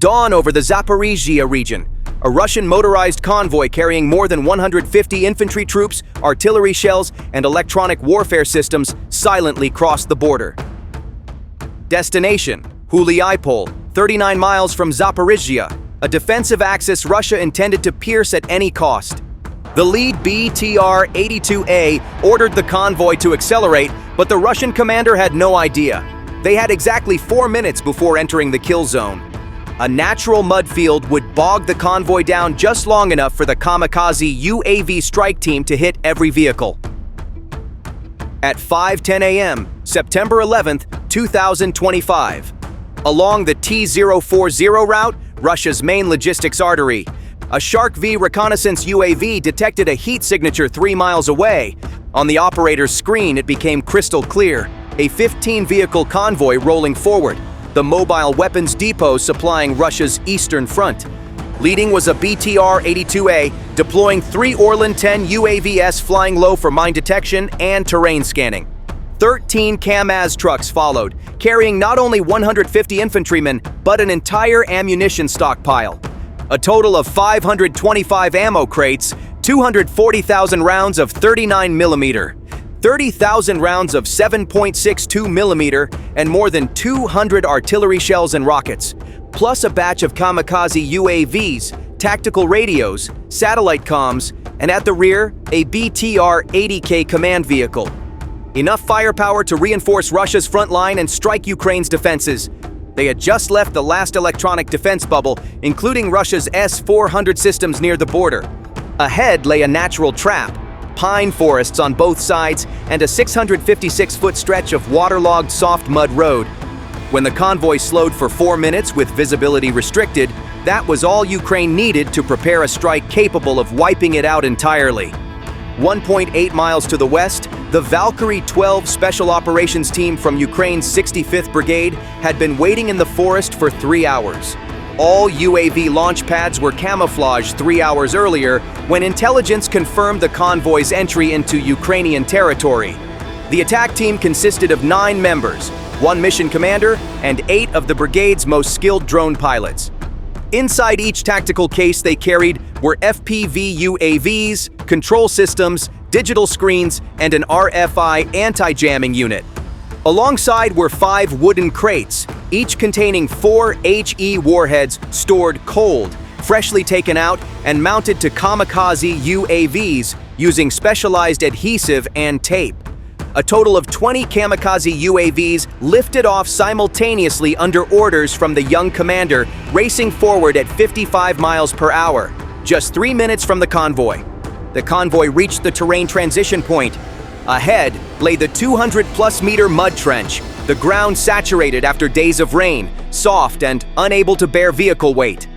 Dawn over the Zaporizhzhia region. A Russian motorized convoy carrying more than 150 infantry troops, artillery shells, and electronic warfare systems silently crossed the border. Destination: Huliaipol, 39 miles from Zaporizhzhia, a defensive axis Russia intended to pierce at any cost. The lead BTR-82A ordered the convoy to accelerate, but the Russian commander had no idea. They had exactly 4 minutes before entering the kill zone. A natural mud field would bog the convoy down just long enough for the Kamikaze UAV strike team to hit every vehicle. At 5:10 a.m., September 11, 2025, along the T-040 route, Russia's main logistics artery, a Shark V reconnaissance UAV detected a heat signature 3 miles away. On the operator's screen, it became crystal clear: a 15-vehicle convoy rolling forward, the mobile weapons depot supplying Russia's eastern front. Leading was a BTR-82A, deploying 3 Orlan 10 UAVs flying low for mine detection and terrain scanning. 13 Kamaz trucks followed, carrying not only 150 infantrymen, but an entire ammunition stockpile. A total of 525 ammo crates, 240,000 rounds of 39mm, 30,000 rounds of 7.62mm, and more than 200 artillery shells and rockets, plus a batch of Kamikaze UAVs, tactical radios, satellite comms, and at the rear, a BTR-80K command vehicle. Enough firepower to reinforce Russia's front line and strike Ukraine's defenses. They had just left the last electronic defense bubble, including Russia's S-400 systems near the border. Ahead lay a natural trap, pine forests on both sides, and a 656-foot stretch of waterlogged soft mud road. When the convoy slowed for 4 minutes with visibility restricted, that was all Ukraine needed to prepare a strike capable of wiping it out entirely. 1.8 miles to the west, the Valkyrie 12 Special Operations Team from Ukraine's 65th Brigade had been waiting in the forest for 3 hours. All UAV launch pads were camouflaged 3 hours earlier when intelligence confirmed the convoy's entry into Ukrainian territory. The attack team consisted of 9 members, 1 mission commander, and 8 of the brigade's most skilled drone pilots. Inside each tactical case they carried were FPV UAVs, control systems, digital screens, and an RFI anti-jamming unit. Alongside were 5 wooden crates, each containing 4 HE warheads stored cold, freshly taken out and mounted to Kamikaze UAVs using specialized adhesive and tape. A total of 20 Kamikaze UAVs lifted off simultaneously under orders from the young commander, racing forward at 55 miles per hour, just 3 minutes from the convoy. The convoy reached the terrain transition point. Ahead lay the 200-plus meter mud trench, the ground saturated after days of rain, soft and unable to bear vehicle weight.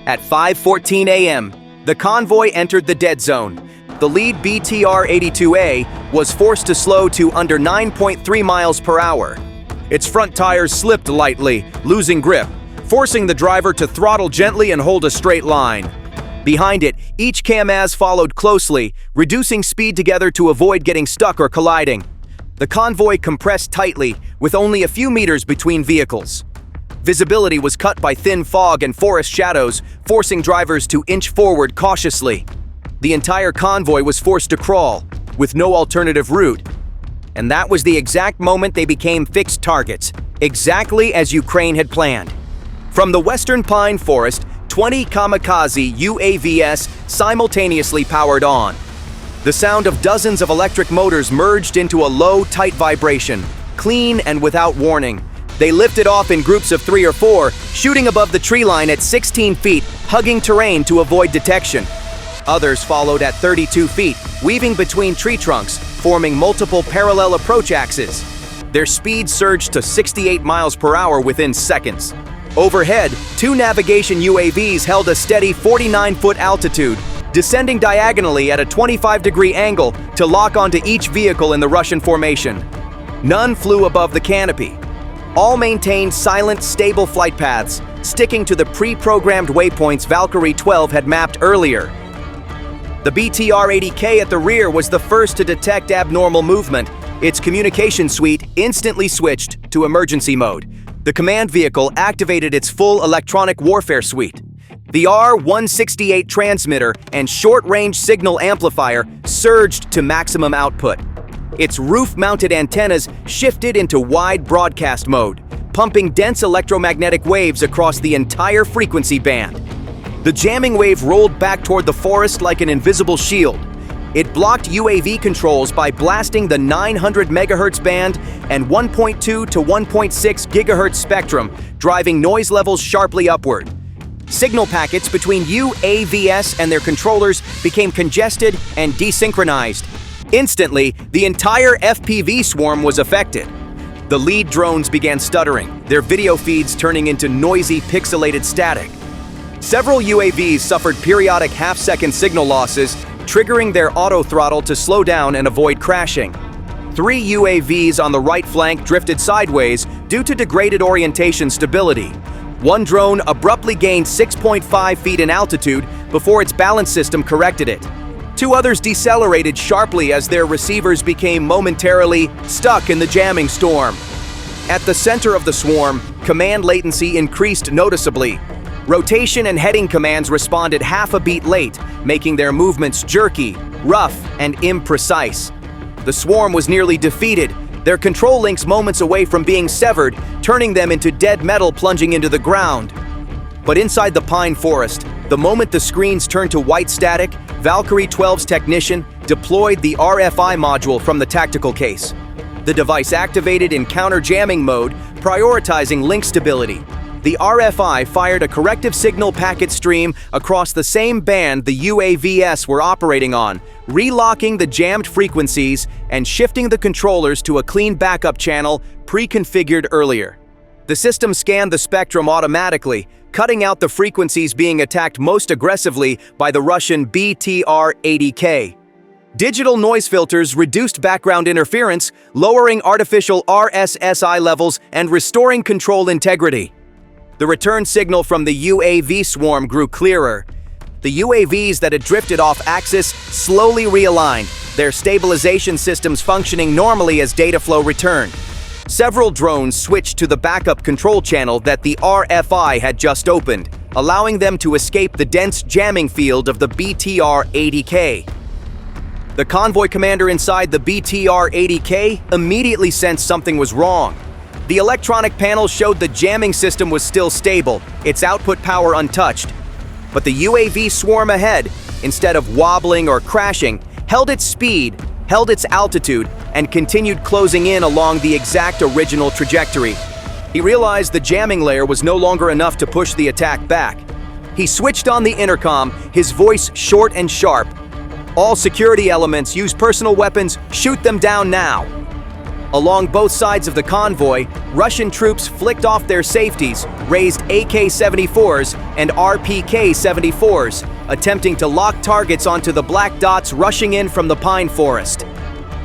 At 5:14 a.m., the convoy entered the dead zone. The lead BTR-82A was forced to slow to under 9.3 miles per hour. Its front tires slipped lightly, losing grip, forcing the driver to throttle gently and hold a straight line. Behind it, each Kamaz followed closely, reducing speed together to avoid getting stuck or colliding. The convoy compressed tightly, with only a few meters between vehicles. Visibility was cut by thin fog and forest shadows, forcing drivers to inch forward cautiously. The entire convoy was forced to crawl, with no alternative route. And that was the exact moment they became fixed targets, exactly as Ukraine had planned. From the western pine forest, 20 Kamikaze UAVs simultaneously powered on. The sound of dozens of electric motors merged into a low, tight vibration, clean and without warning. They lifted off in groups of 3 or 4, shooting above the tree line at 16 feet, hugging terrain to avoid detection. Others followed at 32 feet, weaving between tree trunks, forming multiple parallel approach axes. Their speed surged to 68 miles per hour within seconds. Overhead, 2 navigation UAVs held a steady 49-foot altitude, descending diagonally at a 25-degree angle to lock onto each vehicle in the Russian formation. None flew above the canopy. All maintained silent, stable flight paths, sticking to the pre-programmed waypoints Valkyrie 12 had mapped earlier. The BTR-80K at the rear was the first to detect abnormal movement. Its communication suite instantly switched to emergency mode. The command vehicle activated its full electronic warfare suite. The R-168 transmitter and short-range signal amplifier surged to maximum output. Its roof-mounted antennas shifted into wide broadcast mode, pumping dense electromagnetic waves across the entire frequency band. The jamming wave rolled back toward the forest like an invisible shield. It blocked UAV controls by blasting the 900 MHz band and 1.2 to 1.6 GHz spectrum, driving noise levels sharply upward. Signal packets between UAVs and their controllers became congested and desynchronized. Instantly, the entire FPV swarm was affected. The lead drones began stuttering, their video feeds turning into noisy, pixelated static. Several UAVs suffered periodic half-second signal losses, triggering their auto-throttle to slow down and avoid crashing. 3 UAVs on the right flank drifted sideways due to degraded orientation stability. One drone abruptly gained 6.5 feet in altitude before its balance system corrected it. 2 others decelerated sharply as their receivers became momentarily stuck in the jamming storm. At the center of the swarm, command latency increased noticeably. Rotation and heading commands responded half a beat late, making their movements jerky, rough, and imprecise. The swarm was nearly defeated, their control links moments away from being severed, turning them into dead metal plunging into the ground. But inside the pine forest, the moment the screens turned to white static, Valkyrie 12's technician deployed the RFI module from the tactical case. The device activated in counter-jamming mode, prioritizing link stability. The RFI fired a corrective signal packet stream across the same band the UAVs were operating on, relocking the jammed frequencies and shifting the controllers to a clean backup channel pre-configured earlier. The system scanned the spectrum automatically, cutting out the frequencies being attacked most aggressively by the Russian BTR-80K. Digital noise filters reduced background interference, lowering artificial RSSI levels and restoring control integrity. The return signal from the UAV swarm grew clearer. The UAVs that had drifted off axis slowly realigned, their stabilization systems functioning normally as data flow returned. Several drones switched to the backup control channel that the RFI had just opened, allowing them to escape the dense jamming field of the BTR-80K. The convoy commander inside the BTR-80K immediately sensed something was wrong. The electronic panel showed the jamming system was still stable, its output power untouched. But the UAV swarm ahead, instead of wobbling or crashing, held its speed, held its altitude, and continued closing in along the exact original trajectory. He realized the jamming layer was no longer enough to push the attack back. He switched on the intercom, his voice short and sharp. "All security elements use personal weapons, shoot them down now." Along both sides of the convoy, Russian troops flicked off their safeties, raised AK-74s and RPK-74s, attempting to lock targets onto the black dots rushing in from the pine forest.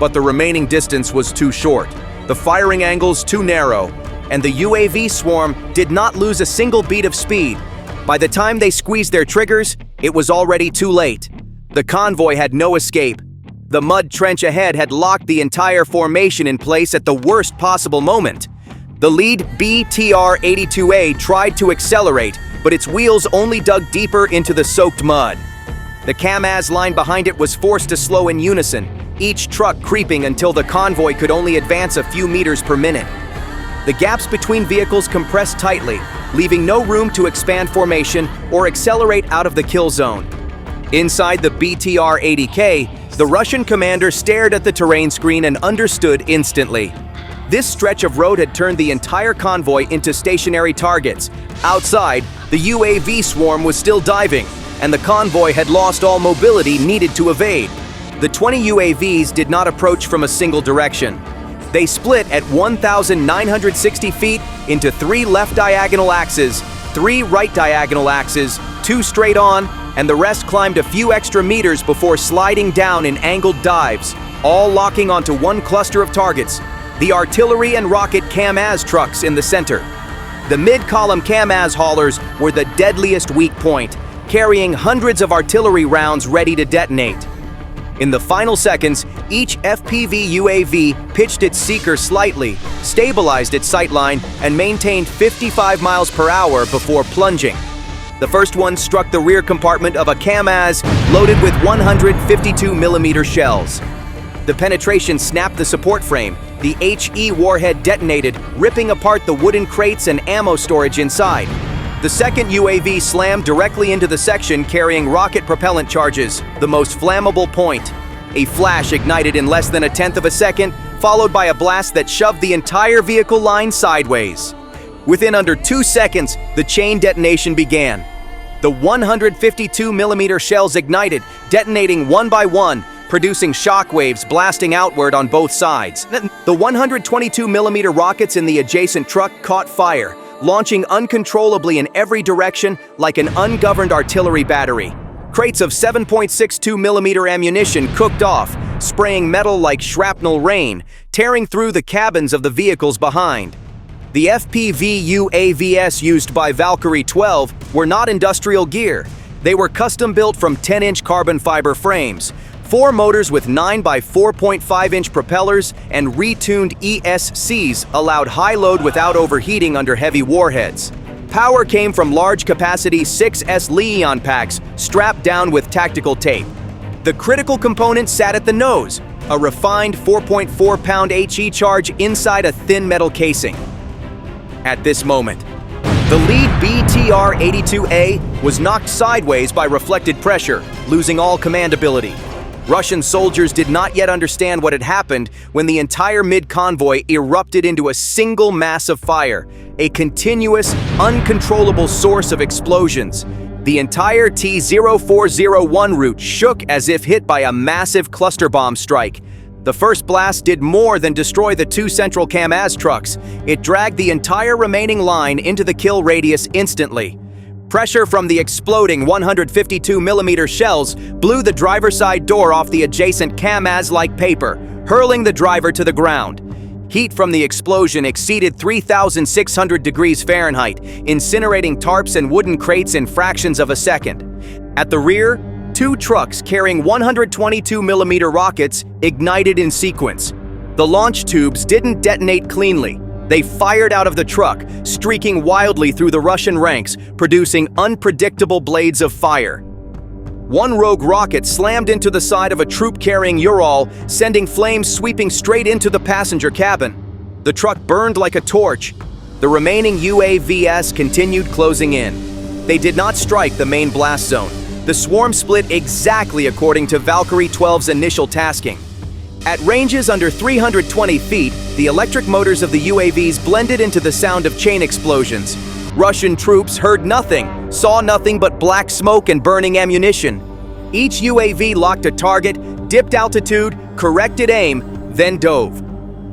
But the remaining distance was too short, the firing angles too narrow, and the UAV swarm did not lose a single beat of speed. By the time they squeezed their triggers, it was already too late. The convoy had no escape. The mud trench ahead had locked the entire formation in place at the worst possible moment. The lead BTR-82A tried to accelerate, but its wheels only dug deeper into the soaked mud. The Kamikaze line behind it was forced to slow in unison, each truck creeping until the convoy could only advance a few meters per minute. The gaps between vehicles compressed tightly, leaving no room to expand formation or accelerate out of the kill zone. Inside the BTR-80K, the Russian commander stared at the terrain screen and understood instantly. This stretch of road had turned the entire convoy into stationary targets. Outside, the UAV swarm was still diving, and the convoy had lost all mobility needed to evade. The 20 UAVs did not approach from a single direction. They split at 1,960 feet into 3 left diagonal axes, 3 right diagonal axes, 2 straight on, and the rest climbed a few extra meters before sliding down in angled dives, all locking onto one cluster of targets, the artillery and rocket Kamikaze trucks in the center. The mid-column Kamikaze haulers were the deadliest weak point, carrying hundreds of artillery rounds ready to detonate. In the final seconds, each FPV UAV pitched its seeker slightly, stabilized its sightline, and maintained 55 miles per hour before plunging. The first one struck the rear compartment of a Kamikaze loaded with 152mm shells. The penetration snapped the support frame. The HE warhead detonated, ripping apart the wooden crates and ammo storage inside. The second UAV slammed directly into the section carrying rocket propellant charges, the most flammable point. A flash ignited in less than a tenth of a second, followed by a blast that shoved the entire vehicle line sideways. Within under 2 seconds, the chain detonation began. The 152mm shells ignited, detonating one by one, producing shockwaves blasting outward on both sides. The 122mm rockets in the adjacent truck caught fire, launching uncontrollably in every direction like an ungoverned artillery battery. Crates of 7.62mm ammunition cooked off, spraying metal like shrapnel rain, tearing through the cabins of the vehicles behind. The FPV UAVs used by Valkyrie 12 were not industrial gear. They were custom-built from 10-inch carbon fiber frames, 4 motors with 9 by 4.5-inch propellers and retuned ESCs allowed high load without overheating under heavy warheads. Power came from large-capacity 6S Li-ion packs strapped down with tactical tape. The critical component sat at the nose, a refined 4.4-pound HE charge inside a thin metal casing. At this moment, the lead BTR-82A was knocked sideways by reflected pressure, losing all command ability. Russian soldiers did not yet understand what had happened when the entire mid-convoy erupted into a single mass of fire, a continuous, uncontrollable source of explosions. The entire T-0401 route shook as if hit by a massive cluster bomb strike. The first blast did more than destroy the 2 central Kamikaze trucks. It dragged the entire remaining line into the kill radius instantly. Pressure from the exploding 152mm shells blew the driver's side door off the adjacent Kamikaze like paper, hurling the driver to the ground. Heat from the explosion exceeded 3,600 degrees Fahrenheit, incinerating tarps and wooden crates in fractions of a second. At the rear, 2 trucks carrying 122mm rockets ignited in sequence. The launch tubes didn't detonate cleanly. They fired out of the truck, streaking wildly through the Russian ranks, producing unpredictable blades of fire. One rogue rocket slammed into the side of a troop-carrying Ural, sending flames sweeping straight into the passenger cabin. The truck burned like a torch. The remaining UAVs continued closing in. They did not strike the main blast zone. The swarm split exactly according to Valkyrie 12's initial tasking. At ranges under 320 feet, the electric motors of the UAVs blended into the sound of chain explosions. Russian troops heard nothing, saw nothing but black smoke and burning ammunition. Each UAV locked a target, dipped altitude, corrected aim, then dove.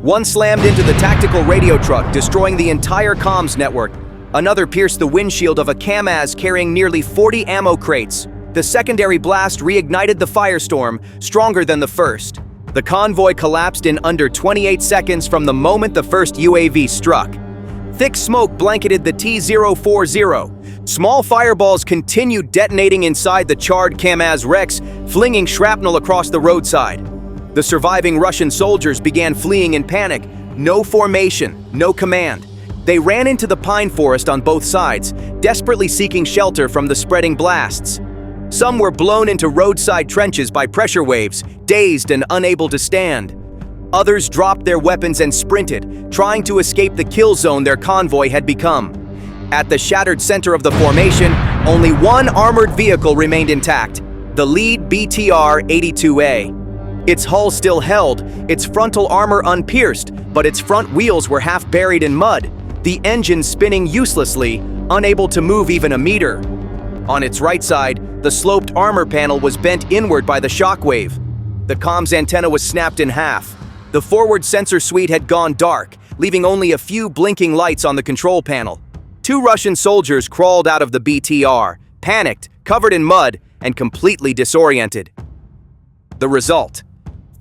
One slammed into the tactical radio truck, destroying the entire comms network. Another pierced the windshield of a Kamikaze carrying nearly 40 ammo crates. The secondary blast reignited the firestorm, stronger than the first. The convoy collapsed in under 28 seconds from the moment the first UAV struck. Thick smoke blanketed the T-040. Small fireballs continued detonating inside the charred Kamikaze wrecks, flinging shrapnel across the roadside. The surviving Russian soldiers began fleeing in panic. No formation, no command. They ran into the pine forest on both sides, desperately seeking shelter from the spreading blasts. Some were blown into roadside trenches by pressure waves, dazed and unable to stand. Others dropped their weapons and sprinted, trying to escape the kill zone their convoy had become. At the shattered center of the formation, only one armored vehicle remained intact, the lead BTR-82A. Its hull still held, its frontal armor unpierced, but its front wheels were half buried in mud, the engine spinning uselessly, unable to move even a meter. On its right side, the sloped armor panel was bent inward by the shockwave. The comms antenna was snapped in half. The forward sensor suite had gone dark, leaving only a few blinking lights on the control panel. 2 Russian soldiers crawled out of the BTR, panicked, covered in mud, and completely disoriented. The result: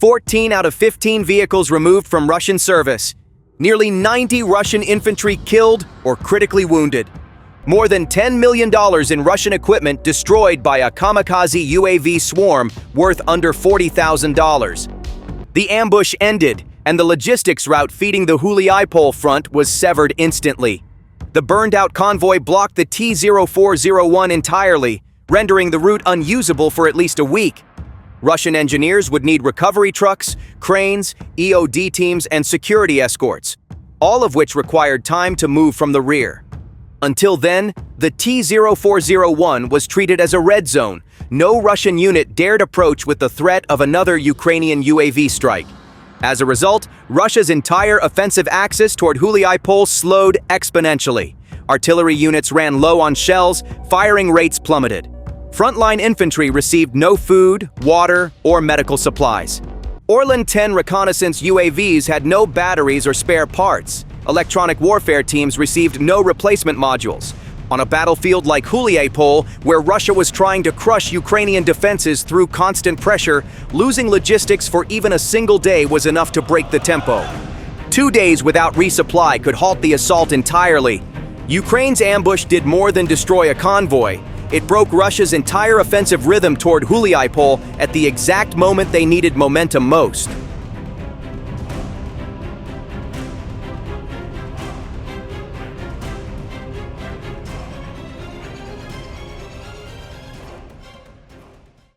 14 out of 15 vehicles removed from Russian service. Nearly 90 Russian infantry killed or critically wounded. More than $10 million in Russian equipment destroyed by a Kamikaze UAV swarm worth under $40,000. The ambush ended, and the logistics route feeding the Huliaipol front was severed instantly. The burned-out convoy blocked the T-0401 entirely, rendering the route unusable for at least a week. Russian engineers would need recovery trucks, cranes, EOD teams, and security escorts, all of which required time to move from the rear. Until then, the T-0401 was treated as a red zone. No Russian unit dared approach with the threat of another Ukrainian UAV strike. As a result, Russia's entire offensive axis toward Huliaipol slowed exponentially. Artillery units ran low on shells, firing rates plummeted. Frontline infantry received no food, water, or medical supplies. Orlan 10 reconnaissance UAVs had no batteries or spare parts. Electronic warfare teams received no replacement modules. On a battlefield like Huliaipol, where Russia was trying to crush Ukrainian defenses through constant pressure, losing logistics for even a single day was enough to break the tempo. 2 days without resupply could halt the assault entirely. Ukraine's ambush did more than destroy a convoy. It broke Russia's entire offensive rhythm toward Huliaipol at the exact moment they needed momentum most.